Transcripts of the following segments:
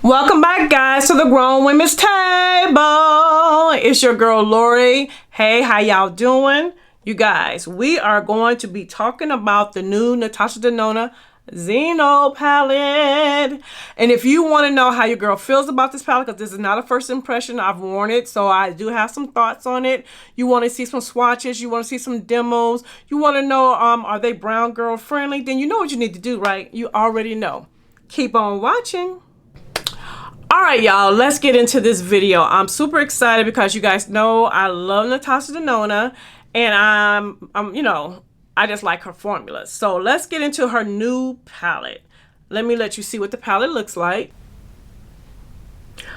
Welcome back, guys, to the Grown Women's Table. It's your girl Lori. Hey, how y'all doing? You guys, we are going to be talking about the new Natasha Denona Zendo palette. And if you want to know how your girl feels about this palette, because this is not a first impression, I've worn it, so I do have some thoughts on it. You want to see some swatches, you want to see some demos, you want to know are they brown girl friendly, then you know what you need to do, right? You already know. Keep on watching. All right, y'all, let's get into this video. I'm super excited because you guys know I love Natasha Denona, and I just like her formula. So let's get into her new palette. Let me let you see what the palette looks like.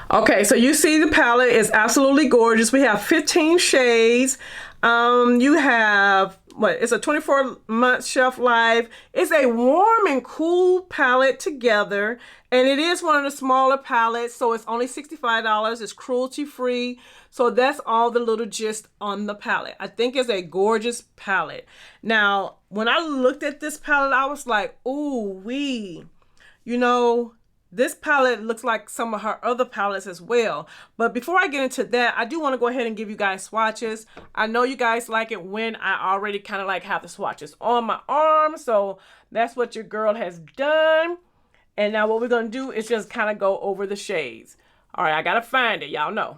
Okay, so you see the palette is absolutely gorgeous. We have 15 shades. You have, it's a 24-month shelf life. It's a warm and cool palette together, and it is one of the smaller palettes, so it's only $65. It's cruelty free. So that's all the little gist on the palette. I think it's a gorgeous palette. Now, when I looked at this palette, I was like, ooh wee, this palette looks like some of her other palettes as well. But before I get into that, I do want to go ahead and give you guys swatches. I know you guys like it when I already kind of like have the swatches on my arm. So that's what your girl has done. And now what we're going to do is just kind of go over the shades. All right, I got to find it. Y'all know.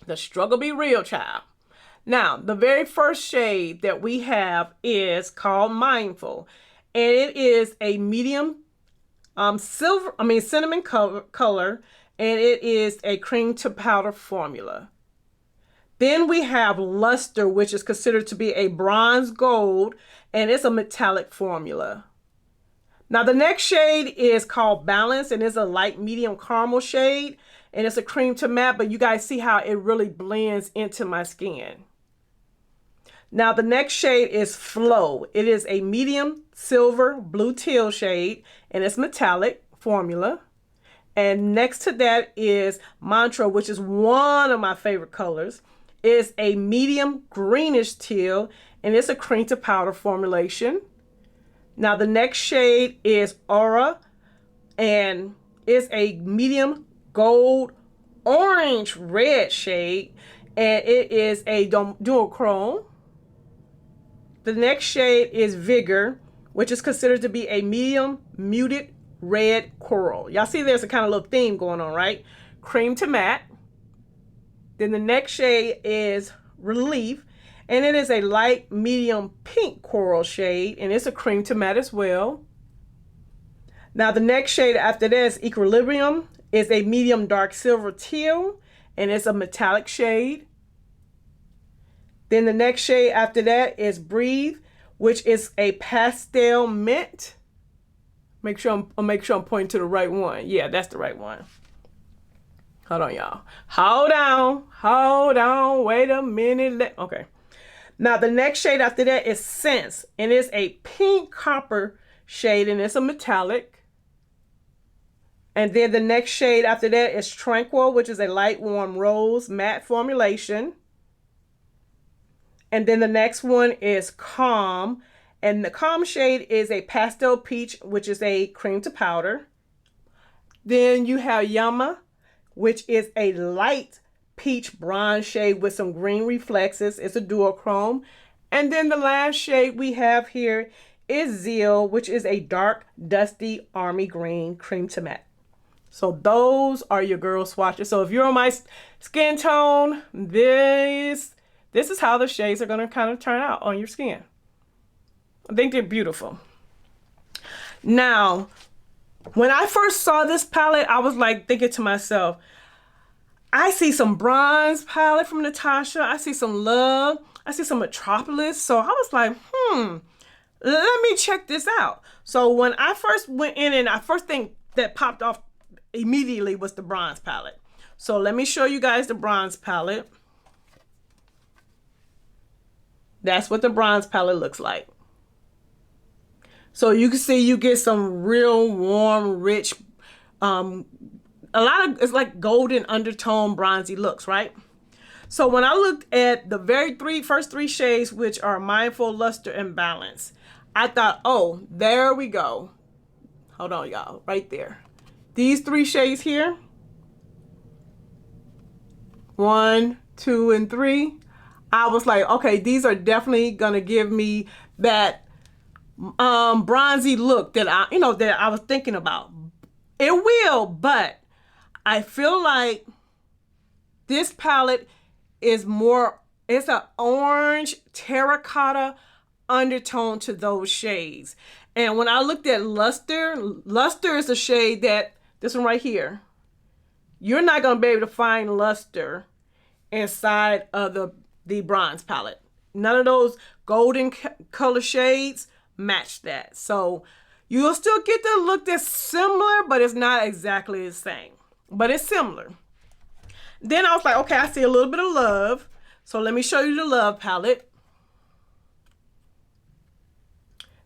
The struggle be real, child. Now, the very first shade that we have is called Mindful. And it is a medium cinnamon color, and it is a cream to powder formula. Then we have Luster, which is considered to be a bronze gold, and it's a metallic formula. Now the next shade is called Balance, and it's a light medium caramel shade, and it's a cream to matte, but you guys see how it really blends into my skin. Now the next shade is Flow. It is a medium silver blue teal shade, and it's metallic formula. And next to that is Mantra, which is one of my favorite colors. It's a medium greenish teal, and it's a cream to powder formulation. Now the next shade is Aura, and it's a medium gold orange red shade, and it is a duochrome. The next shade is Vigor, which is considered to be a medium muted red coral. Y'all see there's a kind of little theme going on, right? Cream to matte. Then the next shade is Relief, and it is a light medium pink coral shade, and it's a cream to matte as well. Now the next shade after this, Equilibrium, is a medium dark silver teal, and it's a metallic shade. Then the next shade after that is Breathe, which is a pastel mint. Make sure I'm pointing to the right one. Yeah, that's the right one. Hold on, y'all. Hold on. Wait a minute. Okay. Now the next shade after that is Sense, and it's a pink copper shade, and it's a metallic. And then the next shade after that is Tranquil, which is a light warm rose matte formulation. And then the next one is Calm, and the Calm shade is a pastel peach, which is a cream to powder. Then you have Yama, which is a light peach bronze shade with some green reflexes. It's a duochrome. And then the last shade we have here is Zeal, which is a dark dusty army green cream to matte. So those are your girl swatches. So if you're on my skin tone, this is how the shades are going to kind of turn out on your skin. I think they're beautiful. Now, when I first saw this palette, I was like thinking to myself, I see some bronze palette from Natasha. I see some Love. I see some Metropolis. So I was like, let me check this out. So when I first went in, and the first thing that popped off immediately was the bronze palette. So let me show you guys the bronze palette. That's what the bronze palette looks like. So you can see you get some real warm, rich, it's like golden undertone bronzy looks, right? So when I looked at the first three shades, which are Mindful, Luster, and Balance, I thought, oh, there we go. Hold on, y'all, right there. these three shades here, 1, 2, and 3, I was like, okay, these are definitely gonna give me that bronzy look that I was thinking about. It will, but I feel like this palette is more, it's an orange terracotta undertone to those shades. And when I looked at Luster, Luster is a shade that, this one right here, you're not going to be able to find Luster inside of the bronze palette. None of those golden color shades match that. So you'll still get the look that's similar, but it's not exactly the same. But it's similar. Then I was like, okay, I see a little bit of Love. So let me show you the Love palette.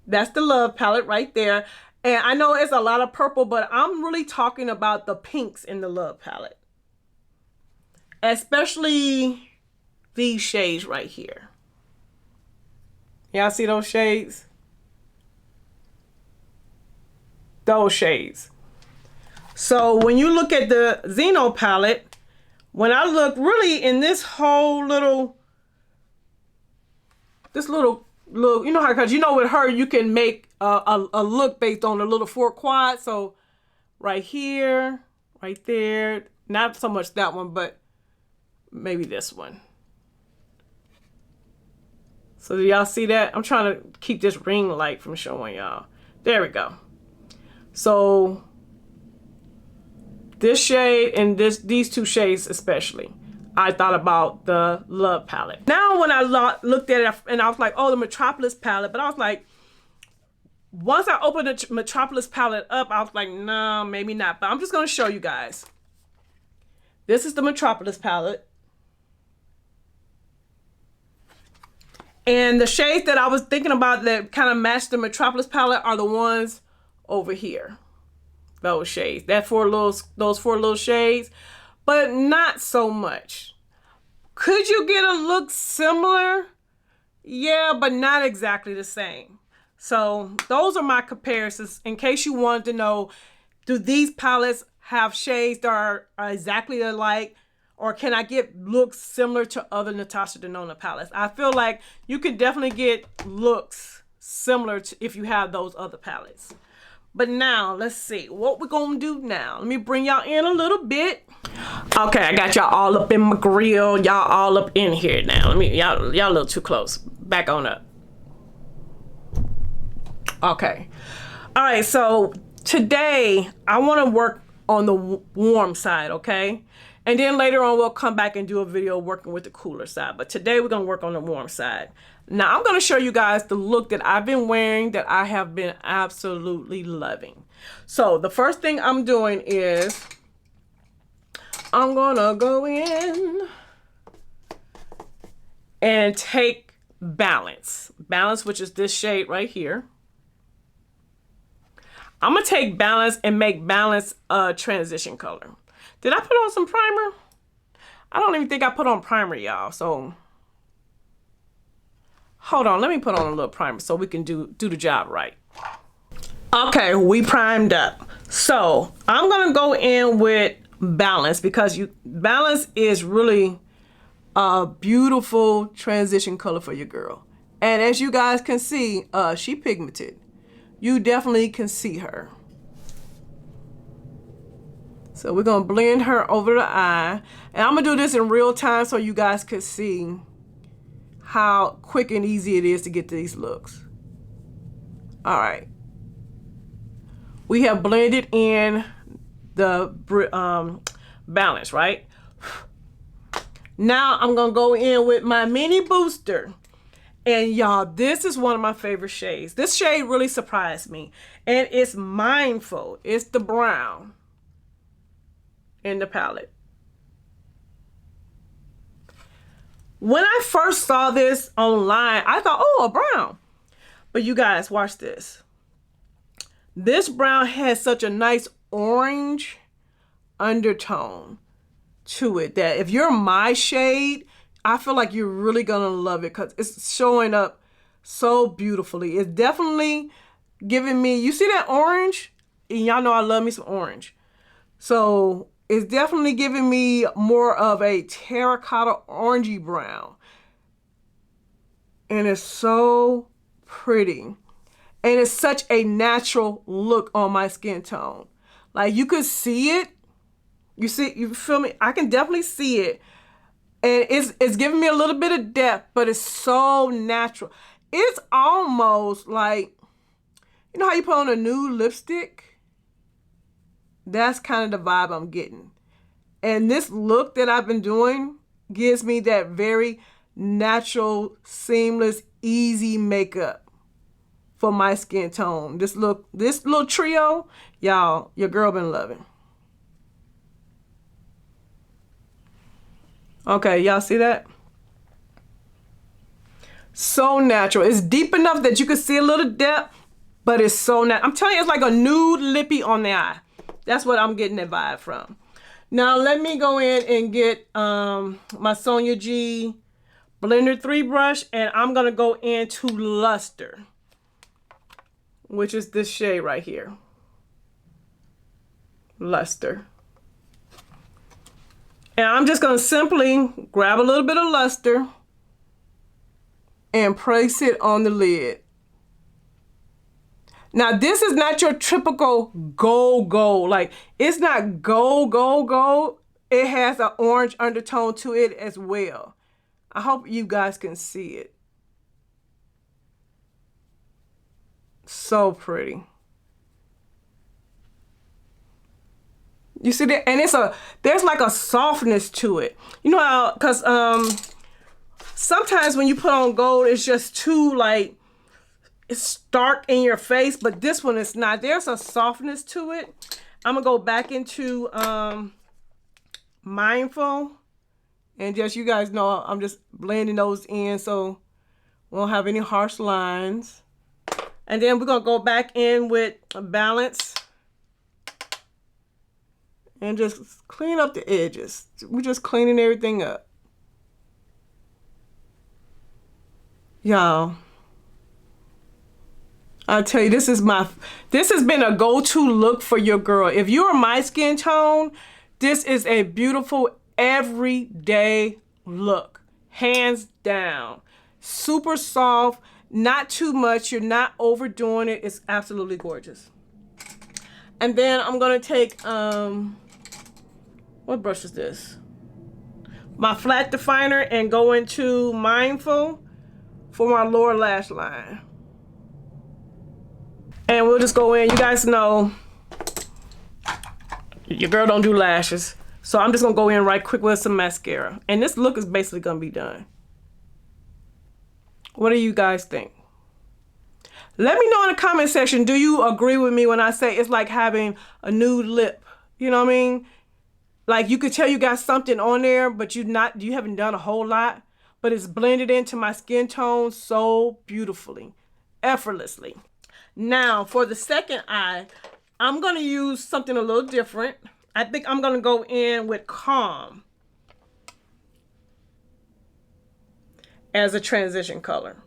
That's the Love palette right there. And I know it's a lot of purple, but I'm really talking about the pinks in the Love palette. Especially these shades right here. Y'all see those shades? Those shades. So when you look at the Zeno palette, when I look really in this whole little, you know how, because you know with her you can make a look based on the little 4 quad. So right here, right there, not so much that one, but maybe this one. So do y'all see that? I'm trying to keep this ring light from showing y'all. There we go. So this shade and these two shades especially, I thought about the Love palette. Now when I looked at it and I was like, oh, the Metropolis palette, but I was like, once I opened the Metropolis palette up, I was like, no, maybe not. But I'm just going to show you guys. This is the Metropolis palette. And the shades that I was thinking about that kind of match the Metropolis palette are the ones over here. Those shades, those four little shades, but not so much. Could you get a look similar? Yeah, but not exactly the same. So those are my comparisons in case you wanted to know, do these palettes have shades that are exactly alike, or can I get looks similar to other Natasha Denona palettes? I feel like you can definitely get looks similar to if you have those other palettes. But now, let's see what we're gonna do now. Let me bring y'all in a little bit. Okay, I got y'all all up in my grill. Y'all all up in here now. Y'all a little too close. Back on up. Okay. All right, so today I wanna work on the warm side, okay? And then later on, we'll come back and do a video working with the cooler side. But today we're gonna work on the warm side. Now I'm gonna show you guys the look that I've been wearing that I have been absolutely loving. So the first thing I'm doing is I'm gonna go in and take Balance. Balance, which is this shade right here. I'm gonna take Balance and make Balance a transition color. Did I put on some primer? I don't even think I put on primer, y'all. So hold on, let me put on a little primer so we can do the job right. Okay, we primed up. So I'm gonna go in with Balance because Balance is really a beautiful transition color for your girl. And as you guys can see, she pigmented. You definitely can see her. So we're gonna blend her over the eye. And I'm gonna do this in real time so you guys can see how quick and easy it is to get these looks. All right. We have blended in the Balance, right? Now I'm gonna go in with my mini booster. And y'all, this is one of my favorite shades. This shade really surprised me. And it's Mindful. It's the brown in the palette. When I first saw this online, I thought, oh, a brown. But you guys, watch this. This brown has such a nice orange undertone to it that if you're my shade, I feel like you're really gonna love it because it's showing up so beautifully. It's definitely giving me, you see that orange? And y'all know I love me some orange. So it's definitely giving me more of a terracotta orangey brown. And it's so pretty. And it's such a natural look on my skin tone. Like you could see it. You see, you feel me? I can definitely see it. And it's giving me a little bit of depth, but it's so natural. It's almost like, you know how you put on a nude lipstick? That's kind of the vibe I'm getting. And this look that I've been doing gives me that very natural, seamless, easy makeup for my skin tone. This little trio, y'all, your girl been loving. Okay, y'all see that? So natural. It's deep enough that you can see a little depth, but it's so natural. I'm telling you, it's like a nude lippy on the eye. That's what I'm getting that vibe from. Now let me go in and get my Sonia G Blender 3 brush, and I'm gonna go into Luster, which is this shade right here. Luster. And I'm just gonna simply grab a little bit of Luster and place it on the lid. Now this is not your typical gold. Like it's not gold. It has an orange undertone to it as well. I hope you guys can see it. So pretty. You see that? And there's like a softness to it. You know how, cause sometimes when you put on gold, it's just too like, it's stark in your face, but this one is not. There's a softness to it. I'm gonna go back into Mindful, and just, you guys know, I'm just blending those in so we won't have any harsh lines. And then we're gonna go back in with Balance and just clean up the edges. We're just cleaning everything up. Y'all, I tell you, this has been a go-to look for your girl. If you're my skin tone, this is a beautiful everyday look, hands down. Super soft, not too much. You're not overdoing it. It's absolutely gorgeous. And then I'm gonna take what brush is this? My flat definer, and go into Mindful for my lower lash line. And we'll just go in. You guys know your girl don't do lashes, so I'm just gonna go in right quick with some mascara, and this look is basically gonna be done. What do you guys think? Let me know in the comment section, do you agree with me when I say it's like having a nude lip? You know what I mean? Like you could tell you got something on there, but you haven't done a whole lot, but it's blended into my skin tone so beautifully, effortlessly. Now for the second eye, I'm gonna use something a little different. I think I'm gonna go in with Calm as a transition color.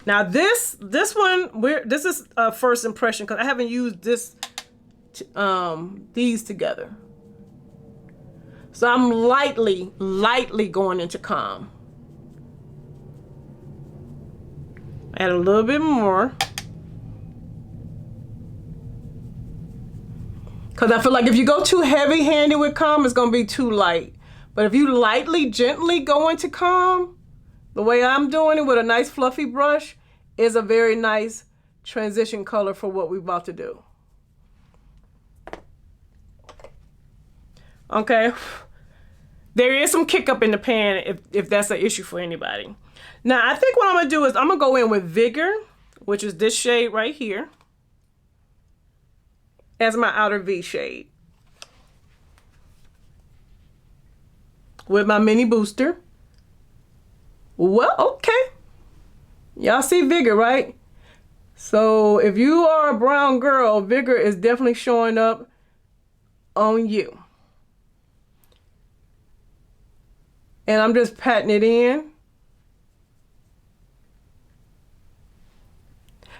Now this one, this is a first impression because I haven't used these together. So I'm lightly going into Calm. Add a little bit more. Because I feel like if you go too heavy-handed with Calm, it's going to be too light. But if you lightly, gently go into Calm, the way I'm doing it with a nice fluffy brush, is a very nice transition color for what we're about to do. Okay. There is some kick up in the pan if that's an issue for anybody. Now, I think what I'm going to do is I'm going to go in with Vigor, which is this shade right here, as my outer V shade, with my mini booster. Well, okay. Y'all see Vigor, right? So if you are a brown girl, Vigor is definitely showing up on you. And I'm just patting it in.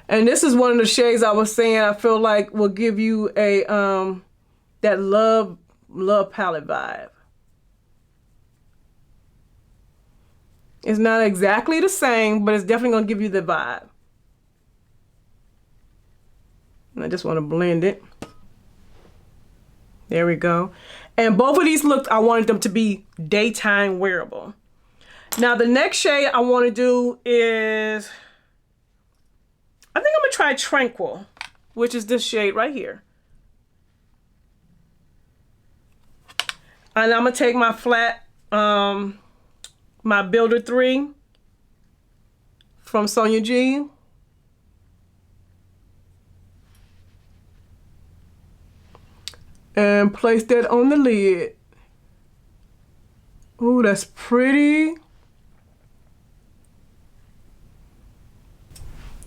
And this is one of the shades I was saying I feel like will give you a that love palette vibe. It's not exactly the same, but it's definitely going to give you the vibe. And I just want to blend it. There we go. And both of these looks, I wanted them to be daytime wearable. Now the next shade I want to do is, I think I'm going to try Tranquil, which is this shade right here. And I'm going to take my flat, my Builder 3 from Sonia G. And place that on the lid. Ooh, that's pretty.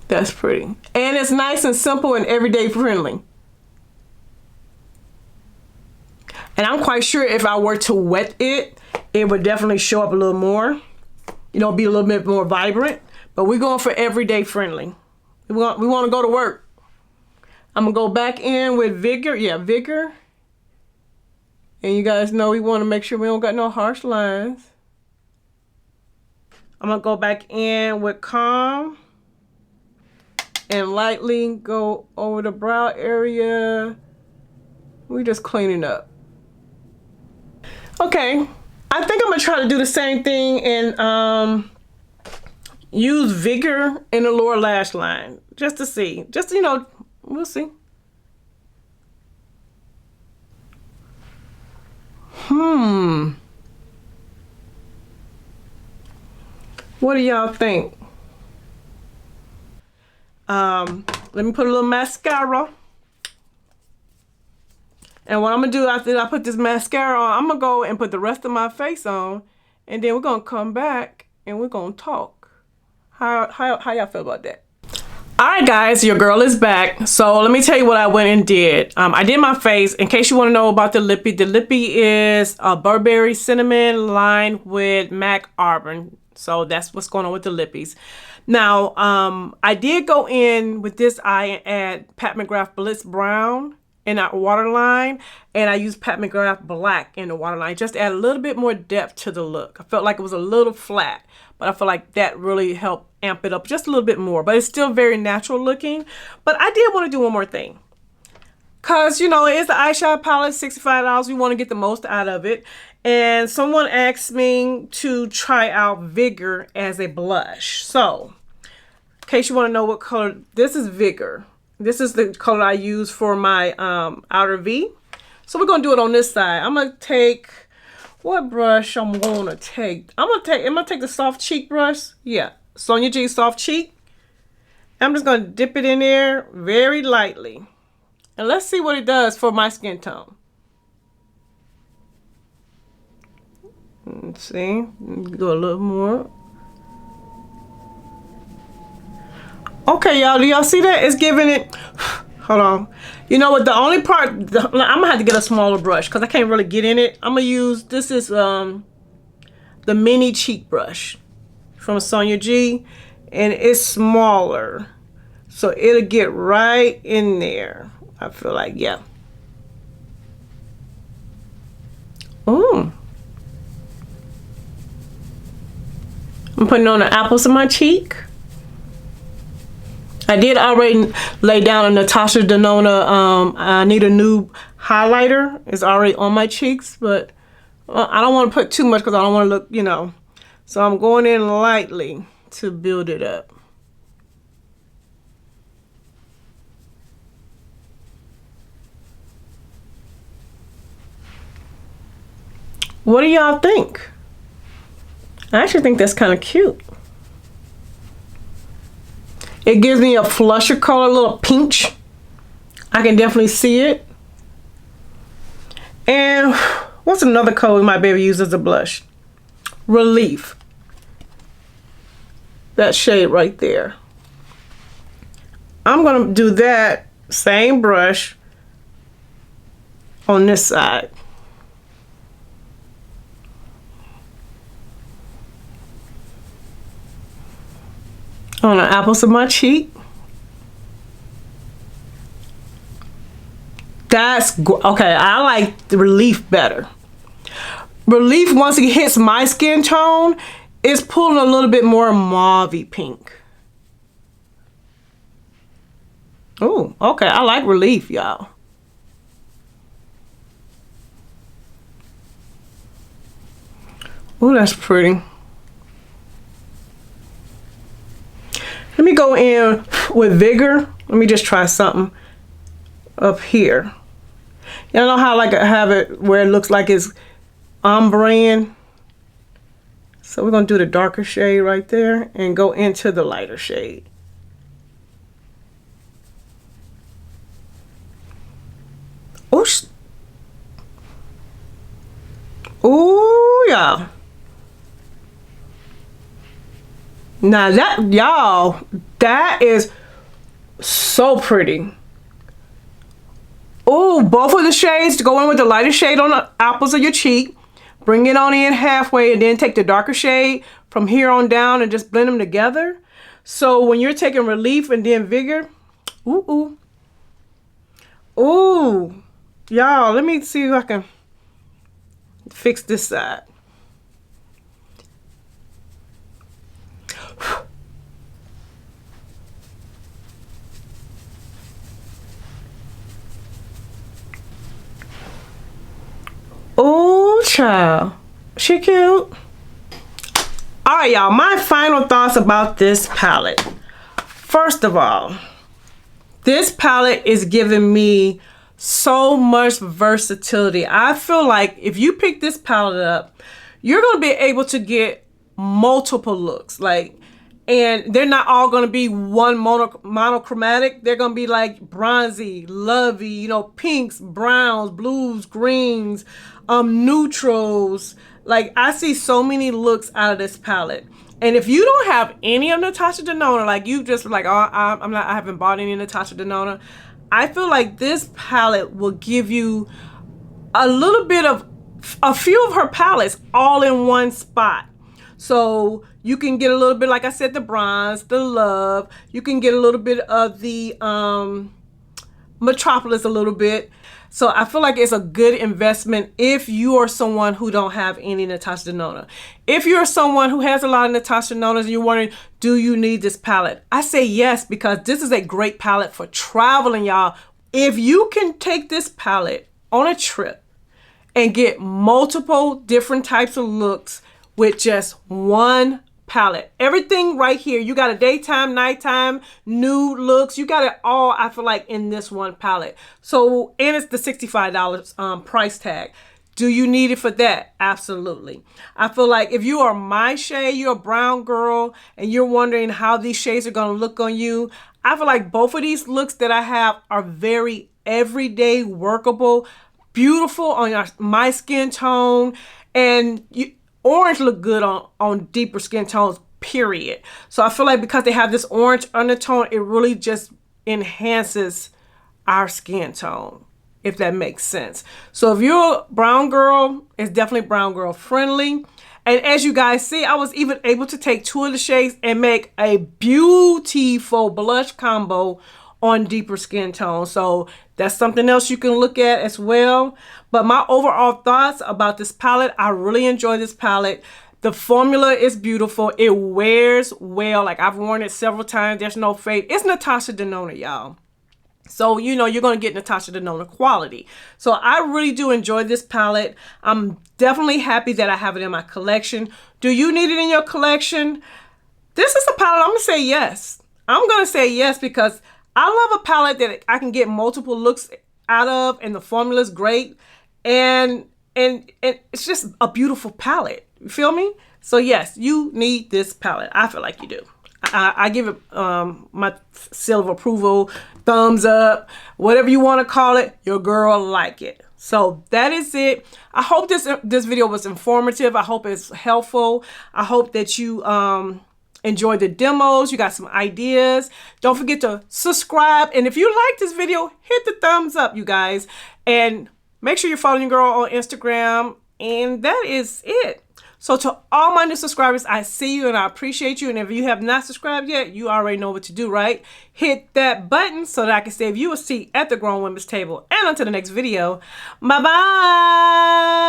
That's pretty. And it's nice and simple and everyday friendly. And I'm quite sure if I were to wet it, it would definitely show up a little more. You know, be a little bit more vibrant. But we're going for everyday friendly. We want to go to work. I'm going to go back in with Vigor. Yeah, Vigor. And you guys know we want to make sure we don't got no harsh lines. I'm going to go back in with Calm. And lightly go over the brow area. We just cleaning up. Okay. I think I'm going to try to do the same thing and use Vigor in the lower lash line. Just to see. Just, you know, we'll see. What do y'all think? Let me put a little mascara. And what I'm gonna do after I put this mascara on, I'm gonna go and put the rest of my face on, and then we're gonna come back and we're gonna talk. How y'all feel about that? All right, guys, your girl is back. So let me tell you what I went and did. I did my face. In case you want to know about the lippy is a Burberry Cinnamon lined with MAC Auburn. So that's what's going on with the lippies. Now, I did go in with this eye and add Pat McGrath Blitz Brown in that waterline, and I used Pat McGrath Black in the waterline, just to add a little bit more depth to the look. I felt like it was a little flat, but I feel like that really helped amp it up just a little bit more, but it's still very natural looking. But I did want to do one more thing, because, you know, it's the eyeshadow palette, $65. We want to get the most out of it. And someone asked me to try out Vigor as a blush. So, in case you want to know what color, this is Vigor. This is the color I use for my outer V. So we're going to do it on this side. I'm going to take, what brush I'm going to take? I'm going to take the soft cheek brush. Yeah, Sonia G soft cheek. I'm just going to dip it in there very lightly. And let's see what it does for my skin tone. Let's see, go a little more. Okay, y'all, do y'all see that? It's giving it, hold on. You know what, the only part, I'm gonna have to get a smaller brush because I can't really get in it. I'm gonna use, this is the mini cheek brush from Sonia G, and it's smaller. So it'll get right in there. I feel like, yeah. Ooh. I'm putting on the apples of my cheek. I did already lay down a Natasha Denona I Need a New highlighter. It's already on my cheeks, but I don't want to put too much because I don't want to look, you know. So I'm going in lightly to build it up. What do y'all think? I actually think that's kind of cute. It gives me a flusher color, a little peach. I can definitely see it. And what's another color we might be able to use as a blush? Relief. That shade right there. I'm going to do that same brush on this side. On the apples of my cheek. Okay, I like the Relief better. Relief, once it hits my skin tone, is pulling a little bit more mauvey pink. Oh, okay, I like Relief, y'all. Oh, that's pretty. Let me go in with Vigor. Let me just try something up here. Y'all know how I have it where it looks like it's ombre. So we're going to do the darker shade right there and go into the lighter shade. Oosh. Ooh, y'all. Now that, y'all, that is so pretty. Ooh, both of the shades, go in with the lighter shade on the apples of your cheek. Bring it on in halfway and then take the darker shade from here on down and just blend them together. So when you're taking Relief and then Vigor, ooh, ooh. Ooh, y'all, let me see if I can fix this side. Oh, child. She cute. All right, y'all. My final thoughts about this palette. First of all, this palette is giving me so much versatility. I feel like if you pick this palette up, you're going to be able to get multiple looks. And they're not all going to be one monochromatic. They're going to be like bronzy, lovey, you know, pinks, browns, blues, greens, neutrals. Like, I see so many looks out of this palette. And if you don't have any of Natasha Denona, like you just like, oh, I haven't bought any Natasha Denona, I feel like this palette will give you a little bit of a few of her palettes all in one spot. So you can get a little bit, like I said, the bronze, the love. You can get a little bit of the Metropolis a little bit. So I feel like it's a good investment if you are someone who don't have any Natasha Denona. If you're someone who has a lot of Natasha Denonas and you're wondering, do you need this palette? I say yes, because this is a great palette for traveling, y'all. If you can take this palette on a trip and get multiple different types of looks with just one palette. Everything right here. You got a daytime, nighttime, nude looks. You got it all, I feel like, in this one palette. So, and it's the $65 price tag. Do you need it for that? Absolutely. I feel like if you are my shade, you're a brown girl, and you're wondering how these shades are going to look on you, I feel like both of these looks that I have are very everyday, workable, beautiful on my skin tone, and orange look good on deeper skin tones, period. So I feel like because they have this orange undertone, it really just enhances our skin tone, if that makes sense. So if you're a brown girl, it's definitely brown girl friendly. And as you guys see, I was even able to take two of the shades and make a beautiful blush combo on deeper skin tone. So that's something else you can look at as well. But my overall thoughts about this palette, I really enjoy this palette. The formula is beautiful. It wears well. Like, I've worn it several times. There's no fade. It's Natasha Denona, y'all. So, you know, you're going to get Natasha Denona quality. So I really do enjoy this palette. I'm definitely happy that I have it in my collection. Do you need it in your collection? This is a palette I'm going to say yes. I'm going to say yes, because I love a palette that I can get multiple looks out of, and the formula is great. And it's just a beautiful palette. You feel me? So yes, you need this palette. I feel like you do. I give it my seal of approval, thumbs up, whatever you want to call it. Your girl like it. So that is it. I hope this video was informative. I hope it's helpful. I hope that you enjoy the demos. You got some ideas. Don't forget to subscribe. And if you like this video, hit the thumbs up, you guys. And make sure you're following your girl on Instagram. And that is it. So to all my new subscribers, I see you and I appreciate you. And if you have not subscribed yet, you already know what to do, right? Hit that button so that I can save you a seat at the Grown Women's Table. And until the next video, bye-bye.